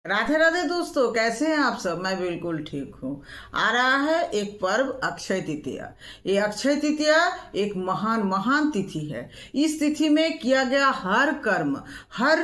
राधे राधे दोस्तों, कैसे हैं आप सब। मैं बिल्कुल ठीक हूँ। आ रहा है एक पर्व अक्षय तृतीया। ये अक्षय तृतीया एक महान महान तिथि है। इस तिथि में किया गया हर कर्म, हर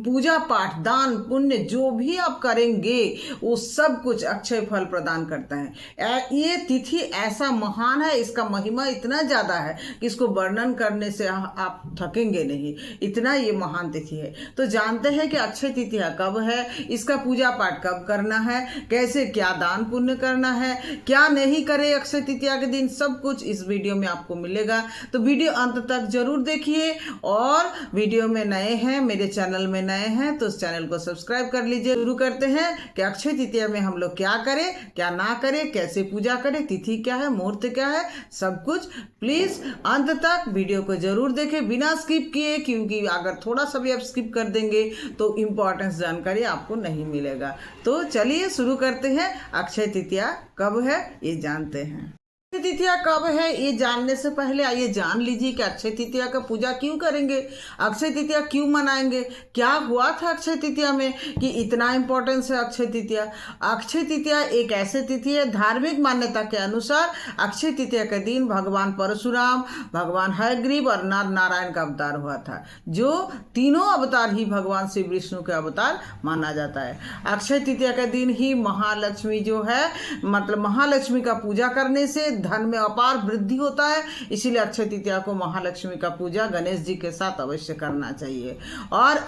पूजा पाठ, दान पुण्य जो भी आप करेंगे वो सब कुछ अक्षय फल प्रदान करता है। ये तिथि ऐसा महान है, इसका महिमा इतना ज़्यादा है कि इसको वर्णन करने से आप थकेंगे नहीं, इतना ये महान तिथि है। तो जानते हैं कि अक्षय तृतीया कब है, इसका पूजा पाठ कब करना है, कैसे क्या दान पुण्य करना है, क्या नहीं करे अक्षय तृतीया के दिन, सब कुछ इस वीडियो में आपको मिलेगा। तो वीडियो अंत तक जरूर देखिए। और वीडियो में नए हैं, मेरे चैनल में नए हैं तो इस चैनल को सब्सक्राइब कर लीजिए। शुरू करते हैं कि अक्षय तृतीया में हम लोग क्या करें, क्या ना करें, कैसे पूजा करें, तिथि क्या है, मुहूर्त क्या है, सब कुछ प्लीज अंत तक वीडियो को जरूर देखें बिना स्किप किए, क्योंकि अगर थोड़ा सा भी आप स्किप कर देंगे तो इम्पोर्टेंस जानकारी आपको नहीं मिलेगा। तो चलिए शुरू करते हैं। अक्षय तृतीया कब है ये जानते हैं। अक्षय तृतीया कब है ये जानने से पहले आइए जान लीजिए कि अक्षय तृतीया का पूजा क्यों करेंगे, अक्षय तृतीया क्यों मनाएंगे, क्या हुआ था अक्षय तृतीया में कि इतना इंपॉर्टेंस है अक्षय तृतीया। अक्षय तृतीया एक ऐसी तिथि है, धार्मिक मान्यता के अनुसार अक्षय तृतीया के दिन भगवान परशुराम, भगवान हयग्रीव और नर नारायण का अवतार हुआ था, जो तीनों अवतार ही भगवान श्री विष्णु के अवतार माना जाता है। अक्षय तृतीया के दिन ही महालक्ष्मी जो है, मतलब महालक्ष्मी का पूजा करने से धन में अपार वृद्धि होता है। इसीलिए अक्षय तृतीया को महालक्ष्मी का पूजा गणेश जी के साथ अवश्य करना चाहिए। और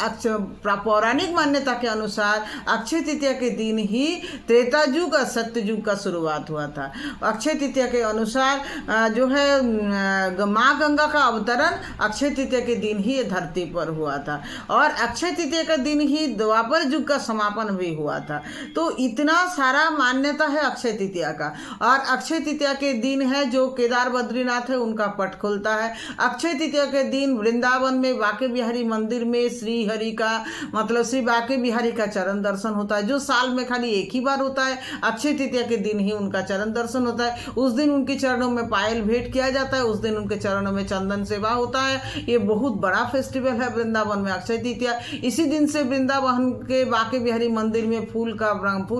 पौराणिक मान्यता के अनुसार अक्षय तृतीया के दिन ही त्रेता युग और सत्य युग का शुरुआत हुआ था। अक्षय तृतीया के अनुसार जो है माँ गंगा का अवतरण अक्षय तृतीया के दिन ही धरती पर हुआ था, और अक्षय तृतीया के दिन ही द्वापर युग का समापन भी हुआ था। तो इतना सारा मान्यता है अक्षय तृतीया का। और अक्षय तृतीया के दिन है जो केदार बद्रीनाथ है उनका पट खुलता है। अक्षय तृतीया के दिन वृंदावन में बांके बिहारी मंदिर में श्री हरि का, मतलब श्री बांके बिहारी का चरण दर्शन होता है, जो साल में खाली एक ही बार होता है। अक्षय तृतीया के दिन ही उनका चरण दर्शन होता है। उस दिन उनके चरणों में पायल भेंट किया जाता है, उस दिन उनके चरणों में चंदन सेवा होता है। ये बहुत बड़ा फेस्टिवल है वृंदावन में अक्षय तृतीया। इसी दिन से वृंदावन के बांके बिहारी मंदिर में फूल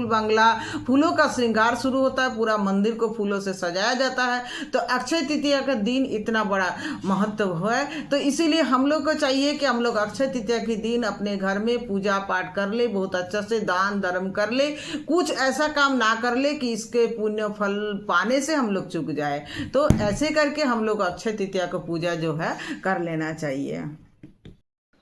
बंगला, फूलों का श्रृंगार शुरू होता है, पूरा मंदिर को फूलों से सजाया जाता है। तो अक्षय तृतीया का दिन इतना बड़ा महत्व है, तो इसीलिए हम लोग को चाहिए कि हम लोग अक्षय तृतीया के दिन अपने घर में पूजा पाठ कर ले, बहुत अच्छा से दान धर्म कर ले, कुछ ऐसा काम ना कर ले कि इसके पुण्य फल पाने से हम लोग चूक जाए। तो ऐसे करके हम लोग अक्षय तृतीया को पूजा जो है कर लेना चाहिए।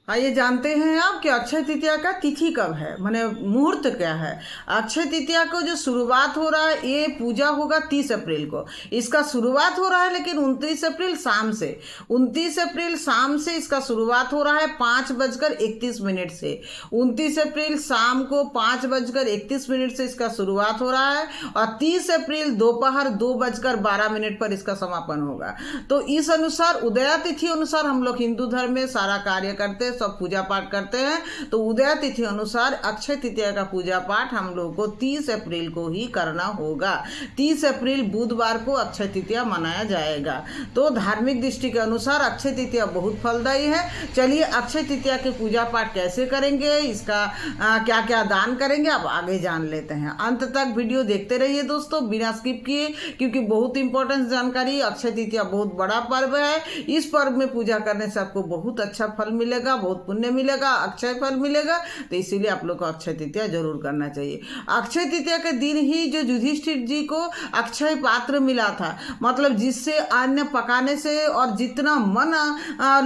आइए जानते हैं आप कि अक्षय तृतीया का तिथि कब है, माने मुहूर्त क्या है। अक्षय तृतीया को जो शुरुआत हो रहा है, ये पूजा होगा 30 अप्रैल को। इसका शुरुआत हो रहा है लेकिन 29 अप्रैल शाम से, 29 अप्रैल शाम से इसका शुरुआत हो रहा है 5:31 से। 29 अप्रैल शाम को 5:31 से इसका शुरुआत हो रहा है, और 30 अप्रैल दोपहर 2:12 पर इसका समापन होगा। तो इस अनुसार उदया तिथि अनुसार हम लोग हिंदू धर्म में सारा कार्य करते हैं, सब पूजा पाठ करते हैं। तो उदया तिथि अनुसार अक्षय तृतीया का पूजा पाठ हम लोग को 30 अप्रैल को ही करना होगा। 30 अप्रैल बुधवार को अक्षय तृतीया मनाया जाएगा। तो धार्मिक दृष्टि के अनुसार अक्षय तृतीया बहुत फलदायी है। चलिए अक्षय तृतीया के पूजा पाठ कैसे करेंगे, इसका क्या क्या दान करेंगे, आप आगे जान लेते हैं। अंत तक वीडियो देखते रहिए दोस्तों बिना स्किप किए, क्योंकि बहुत इंपॉर्टेंट जानकारी। अक्षय तृतीया बहुत बड़ा पर्व है। इस पर्व में पूजा करने से आपको बहुत अच्छा फल मिलेगा, बहुत पुण्य मिलेगा, अक्षय फल मिलेगा। तो इसीलिए आप लोग को अक्षय तृतीया जरूर करना चाहिए। अक्षय तृतीया के दिन ही जो युधिष्ठिर जी को अक्षय पात्र मिला था, मतलब जिससे अन्न पकाने से और जितना मन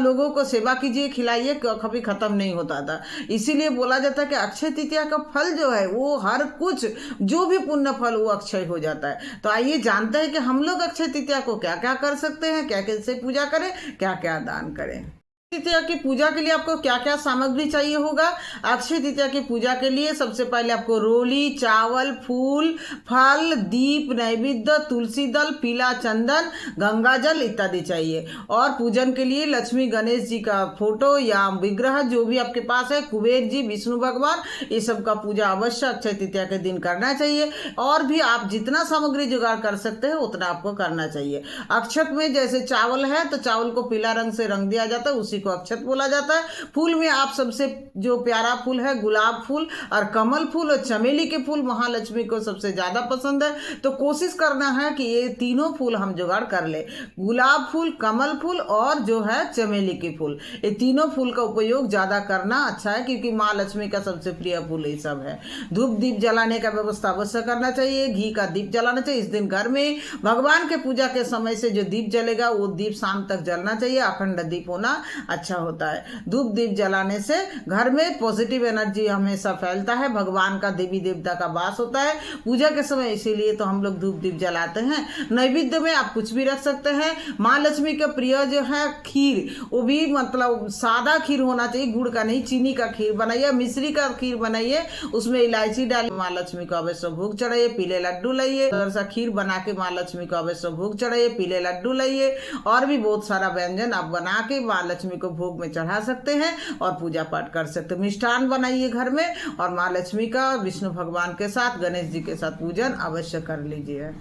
लोगों को सेवा कीजिए, खिलाइए, कभी खत्म नहीं होता था। इसीलिए बोला जाता है कि अक्षय तृतीया का फल जो है वो हर कुछ, जो भी पुण्य फल वो अक्षय हो जाता है। तो आइए जानते हैं कि हम लोग अक्षय तृतीया को क्या क्या कर सकते हैं, क्या कैसे पूजा करें, क्या क्या दान करें। तृतीया की पूजा के लिए आपको क्या क्या सामग्री चाहिए होगा। अक्षय तृतीया की पूजा के लिए सबसे पहले आपको रोली, चावल, फूल, फल, दीप, नैवेद्य, तुलसी दल, पीला चंदन, गंगा जल इत्यादि चाहिए। और पूजन के लिए लक्ष्मी गणेश जी का फोटो या विग्रह जो भी आपके पास है, कुबेर जी, विष्णु भगवान, ये सब का पूजा अवश्य अक्षय तृतीया के दिन करना चाहिए। और भी आप जितना सामग्री जुगाड़ कर सकते हैं उतना आपको करना चाहिए। अक्षत में जैसे चावल है तो चावल को पीला रंग से रंग दिया जाता है, उसी को अक्षत बोला जाता है। फूल में आप सबसे जो प्यारा फूल है गुलाब फूल और कमल फूल और चमेली के फूल महालक्ष्मी को सबसे ज़्यादा पसंद है। तो कोशिश करना है कि ये तीनों फूल हम जुगाड़ कर ले, गुलाब फूल, कमल फूल और जो है चमेली के फूल, ये तीनों फूल का उपयोग ज़्यादा करना अच्छा है, क्योंकि माँ लक्ष्मी का सबसे प्रिय फूल ये सब है। धूप दीप जलाने का व्यवस्था अवश्य करना चाहिए, घी का दीप जलाना चाहिए। इस दिन घर में भगवान के पूजा के समय से जो दीप जलेगा वो दीप शाम तक जलना चाहिए, अखंड दीप होना अच्छा होता है। धूप दीप जलाने से घर में पॉजिटिव एनर्जी हमेशा फैलता है, भगवान का देवी देवता का वास होता है पूजा के समय, इसीलिए तो हम लोग धूप दीप जलाते हैं। नैवेद्य में आप कुछ भी रख सकते हैं। माँ लक्ष्मी का प्रिय जो है खीर, वो भी मतलब सादा खीर होना चाहिए, गुड़ का नहीं, चीनी का खीर बनाइए, मिश्री का खीर बनाइए, उसमें इलायची डाल माँ लक्ष्मी को अवश्य भोग चढ़ाइए। पीले लड्डू लाइए, सा खीर बना के माँ लक्ष्मी को अवश्य भोग चढ़ाइए, पीले लड्डू लाइए, और भी बहुत सारा व्यंजन आप बना के माँ लक्ष्मी को भोग में चढ़ा सकते हैं और पूजा पाठ कर सकते हैं। मिष्ठान बनाइए घर में और माँ लक्ष्मी का विष्णु भगवान के साथ, गणेश जी के साथ पूजन अवश्य कर लीजिए।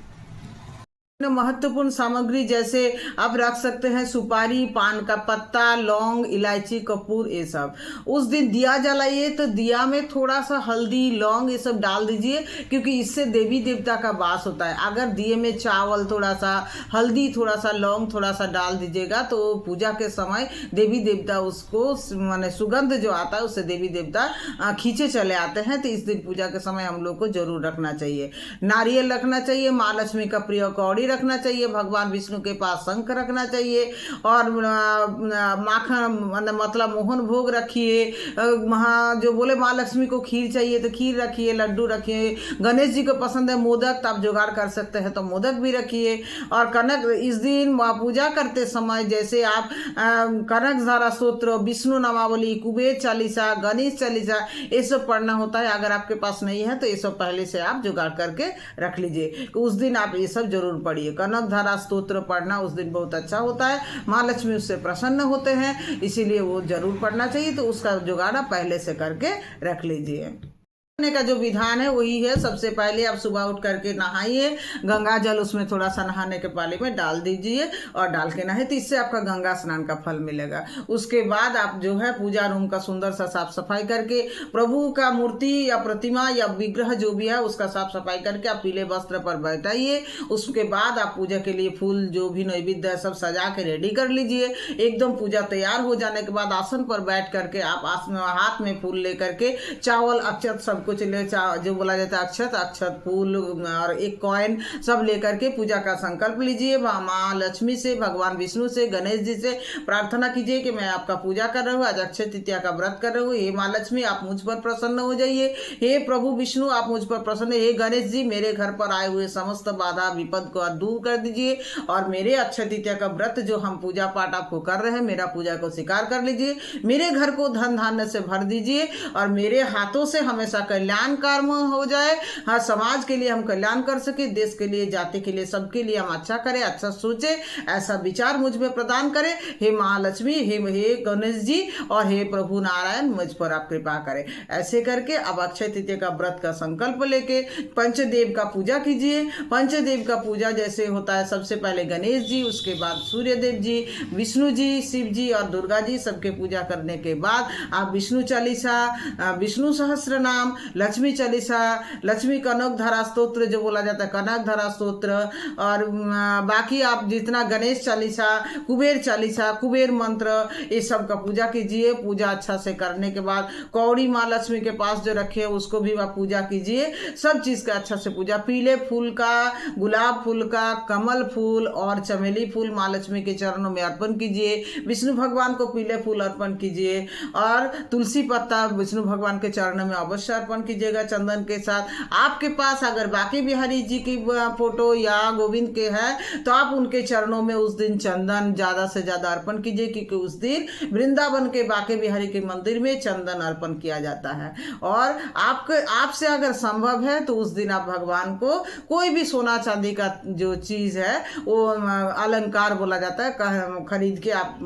महत्वपूर्ण सामग्री जैसे आप रख सकते हैं सुपारी, पान का पत्ता, लौंग, इलायची, कपूर, ये सब। उस दिन दिया जलाइए तो दिया में थोड़ा सा हल्दी, लौंग ये सब डाल दीजिए, क्योंकि इससे देवी देवता का वास होता है। अगर दिए में चावल, थोड़ा सा हल्दी, थोड़ा सा लौंग, थोड़ा सा डाल दीजिएगा तो पूजा के समय देवी देवता उसको माने सुगंध जो आता है उससे देवी देवता खींचे चले आते हैं। तो इस दिन पूजा के समय हम लोग को जरूर रखना चाहिए। नारियल रखना चाहिए, माँ लक्ष्मी का प्रिय कौड़ी रखना चाहिए, भगवान विष्णु के पास शंख रखना चाहिए, और माखन मतलब मोहन भोग रखिए। वहाँ जो बोले माँ लक्ष्मी को खीर चाहिए तो खीर रखिए, लड्डू रखिए। गणेश जी को पसंद है मोदक, तो आप जुगाड़ कर सकते हैं तो मोदक भी रखिए। और कनक, इस दिन पूजा करते समय जैसे आप कनक धारा स्तोत्र, विष्णु नामावली, कुबेर चालीसा, गणेश चालीसा ये सब पढ़ना होता है। अगर आपके पास नहीं है तो ये सब पहले से आप जुगाड़ करके रख लीजिए, उस दिन आप ये सब जरूर पढ़िए। कनक धारा स्तोत्र पढ़ना उस दिन बहुत अच्छा होता है, माँ लक्ष्मी उससे प्रसन्न होते हैं, इसीलिए वो जरूर पढ़ना चाहिए। तो उसका जुगाड़ आप पहले से करके रख लीजिए। का जो विधान है वही है, सबसे पहले आप सुबह उठ करके नहाइए, गंगा जल उसमें थोड़ा सा नहाने के पानी में डाल दीजिए और डाल के नहाए, तो इससे आपका गंगा स्नान का फल मिलेगा। उसके बाद आप जो है पूजा रूम का सुंदर सा साफ सफाई करके प्रभु का मूर्ति या प्रतिमा या विग्रह जो भी है उसका साफ सफाई करके आप पीले वस्त्र पर बैठाइए। उसके बाद आप पूजा के लिए फूल जो भी नैवेद्य है सब सजा के रेडी कर लीजिए। एकदम पूजा तैयार हो जाने के बाद आसन पर बैठ करके आप हाथ में फूल लेकर के चावल, अक्षत सब कुछ ले, जो बोला जाता है अक्षत, फूल और एक कॉइन सब लेकर के पूजा का संकल्प लीजिए। माँ लक्ष्मी से, भगवान विष्णु से, गणेश जी से प्रार्थना कीजिए कि मैं आपका पूजा कर रहा हूँ, आज अक्षय तृतीया का व्रत कर रहा हूँ। हे माँ लक्ष्मी आप मुझ पर प्रसन्न हो जाइए, हे प्रभु विष्णु आप मुझ पर प्रसन्न, हे गणेश जी मेरे घर पर आए हुए समस्त बाधा विपद को दूर कर दीजिए, और मेरे अक्षय तृतीया का व्रत जो हम पूजा पाठ आपको कर रहे हैं मेरा पूजा को स्वीकार कर लीजिए, मेरे घर को धन धान्य से भर दीजिए, और मेरे हाथों से हमेशा कल्याण कर्म हो जाए। हाँ, समाज के लिए हम कल्याण कर सके, देश के लिए, जाति के लिए, सबके लिए हम अच्छा करें, अच्छा सोचे, ऐसा विचार मुझ में प्रदान करें। हे महालक्ष्मी, हे गणेश जी और हे प्रभु नारायण मुझ पर आप कृपा करें। ऐसे करके अब अक्षय तृतीया का व्रत का संकल्प लेके पंचदेव का पूजा कीजिए। पंचदेव का पूजा जैसे होता है, सबसे पहले गणेश जी, उसके बाद सूर्य देव जी, विष्णु जी, शिव जी और दुर्गा जी, सबके पूजा करने के बाद आप विष्णु चालीसा, विष्णु सहस्त्र नाम, लक्ष्मी चालीसा, लक्ष्मी कनक धारा स्तोत्र जो बोला जाता है कनक धारा स्तोत्र, और बाकी आप जितना गणेश चालीसा, कुबेर चालीसा, कुबेर मंत्र, ये सब का पूजा कीजिए। पूजा अच्छा से करने के बाद कौड़ी माँ लक्ष्मी के पास जो रखे उसको भी आप पूजा कीजिए। सब चीज का अच्छा से पूजा, पीले फूल का, गुलाब फूल का, कमल फूल और चमेली फूल माँ लक्ष्मी के चरणों में अर्पण कीजिए। विष्णु भगवान को पीले फूल अर्पण कीजिए, और तुलसी पत्ता विष्णु भगवान के चरणों में अवश्य अर्पण कीजिएगा चंदन के साथ। आपके पास अगर बाकी बिहारी जी की फोटो या गोविंद के है तो आप उनके चरणों में उस दिन चंदन ज्यादा से ज्यादा अर्पण कीजिए, क्योंकि उस दिन वृंदावन के बाके बिहारी के मंदिर में चंदन अर्पण किया जाता है। और आपसे अगर संभव है तो उस दिन आप भगवान को कोई भी सोना चांदी का जो चीज है वो अलंकार बोला जाता है खरीद के आप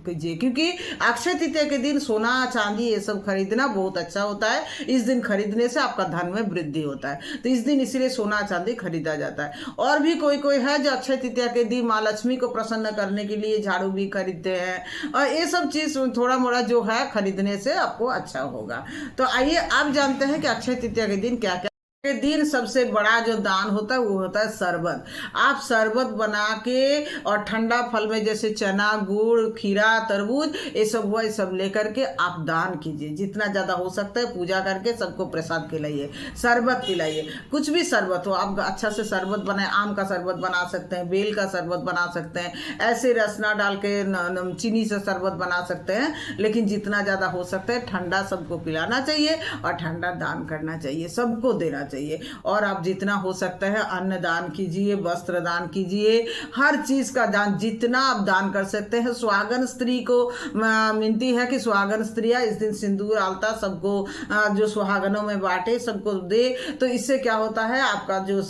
कीजिए, क्योंकि अक्षय तृतीया के दिन सोना चांदी ये सब खरीदना बहुत अच्छा होता है। इस दिन खरीदने से आपका धन में वृद्धि होता है। तो इस दिन इसीलिए सोना चांदी खरीदा जाता है। और भी कोई है जो अक्षय तृतीया के दिन माँ लक्ष्मी को प्रसन्न करने के लिए झाड़ू भी खरीदते हैं, और ये सब चीज थोड़ा मोड़ा जो है खरीदने से आपको अच्छा होगा। तो आइए आप जानते हैं कि अक्षय तृतीया के दिन क्या क्या के दिन सबसे बड़ा जो दान होता है वो होता है शरबत। आप शरबत बना के और ठंडा फल में जैसे चना, गुड़, खीरा, तरबूज, ये सब हुआ, ये सब लेकर के आप दान कीजिए। जितना ज़्यादा हो सकता है पूजा करके सबको प्रसाद खिलाइए, शरबत पिलाइए। कुछ भी शरबत हो, आप अच्छा से शरबत बनाए, आम का शरबत बना सकते हैं, बेल का शरबत बना सकते हैं, ऐसे रसना डाल के चीनी से शरबत बना सकते हैं। लेकिन जितना ज़्यादा हो सकता है ठंडा सबको पिलाना चाहिए और ठंडा दान करना चाहिए, सबको देना चाहिए। और आप जितना हो सकता है अन्न दान कीजिए, वस्त्र दान कीजिए, हर चीज का दान जितना आप दान कर सकते हैं। सुहागन स्त्री को मिलती है कि सुहागन स्त्रियां इस दिन सिंदूर आलता सबको जो सुहागनों में बांटे, सबको दे। तो इससे क्या होता है, आपका जो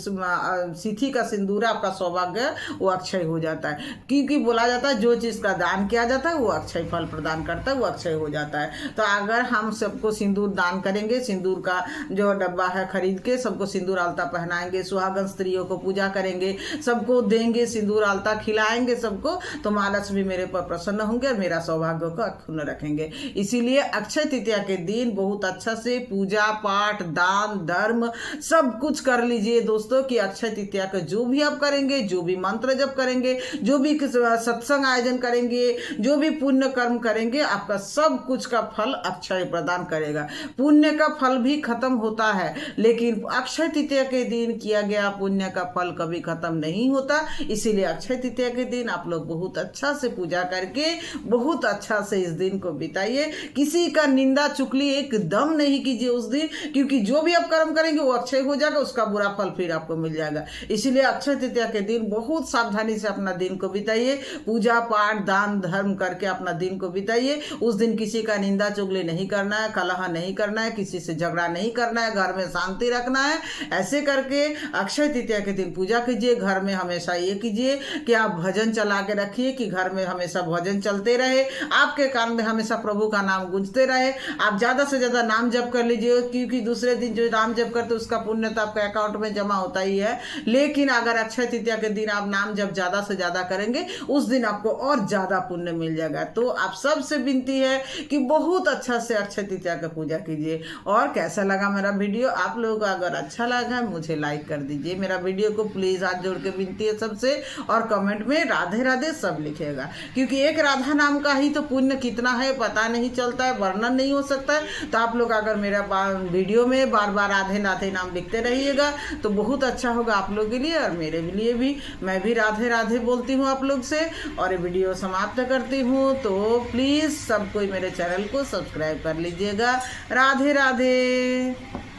सिथि का सिंदूर है, आपका सौभाग्य वो अक्षय हो जाता है। क्योंकि बोला जाता है जो चीज का दान किया जाता है वो अक्षय फल प्रदान करता है, वो अक्षय हो जाता है। तो अगर हम सबको सिंदूर दान करेंगे, सिंदूर का जो डब्बा है खरीद के सबको सिंदूर आलता पहनाएंगे, सुहागन स्त्रियों को पूजा करेंगे, सबको देंगे, सिंदूर आलता खिलाएंगे सबको, तो माँ लक्ष्मी मेरे पर प्रसन्न होंगे और मेरा सौभाग्य को अक्षुण्ण रखेंगे। इसीलिए अक्षय तृतीया के दिन बहुत अच्छा से पूजा पाठ, दान, धर्म सब कुछ कर लीजिए दोस्तों। कि अक्षय तृतीया का जो भी आप करेंगे, जो भी मंत्र जप करेंगे, जो भी सत्संग आयोजन करेंगे, जो भी पुण्य कर्म करेंगे, आपका सब कुछ का फल अक्षय प्रदान करेगा। पुण्य का फल भी खत्म होता है, लेकिन अक्षय तृतीया के दिन किया गया पुण्य का फल कभी खत्म नहीं होता। इसीलिए अक्षय तृतीया के दिन आप लोग बहुत अच्छा से पूजा करके बहुत अच्छा से इस दिन को बिताइए। किसी का निंदा चुगली एकदम नहीं कीजिए उस दिन, क्योंकि जो भी आप कर्म करेंगे वो अक्षय हो जाएगा, उसका बुरा फल फिर आपको मिल जाएगा। इसीलिए अक्षय तृतीया के दिन बहुत सावधानी से अपना दिन को बिताइए, पूजा पाठ, दान, धर्म करके अपना दिन को बिताइए। उस दिन किसी का निंदा चुगली नहीं करना है, कलह नहीं करना है, किसी से झगड़ा नहीं करना है, घर में शांति रखना है। ऐसे करके अक्षय तृतीया के दिन पूजा कीजिए। घर में हमेशा ये कीजिए कि आप भजन चला के रखिए, कि घर में हमेशा भजन चलते रहे, आपके कान में हमेशा प्रभु का नाम गूंजते रहे। आप ज्यादा से ज्यादा नाम जप कर लीजिए, क्योंकि दूसरे दिन जो नाम जप करते उसका पुण्य तो आपके अकाउंट में जमा होता ही है। लेकिन अगर अक्षय तृतीया के दिन आप नाम जप ज्यादा से ज्यादा करेंगे, उस दिन आपको और ज्यादा पुण्य मिल जाएगा। तो आप सबसे विनती है कि बहुत अच्छा से अक्षय तृतीया का पूजा कीजिए। और कैसा लगा मेरा वीडियो, आप लोगों को अगर अच्छा लगा है मुझे लाइक कर दीजिए। मेरा वीडियो को प्लीज हाथ जोड़ के विनती है सबसे, और कमेंट में राधे राधे सब लिखेगा, क्योंकि एक राधा नाम का ही तो पुण्य कितना है पता नहीं चलता है, वर्णन नहीं हो सकता है। तो आप लोग अगर मेरा वीडियो में बार बार राधे राधे नाम लिखते रहिएगा तो बहुत अच्छा होगा आप लोगों के लिए और मेरे लिए भी। मैं भी राधे राधे बोलती हूँ आप लोग से, और ये वीडियो समाप्त करती हूँ। तो प्लीज सब कोई मेरे चैनल को सब्सक्राइब कर लीजिएगा। राधे राधे।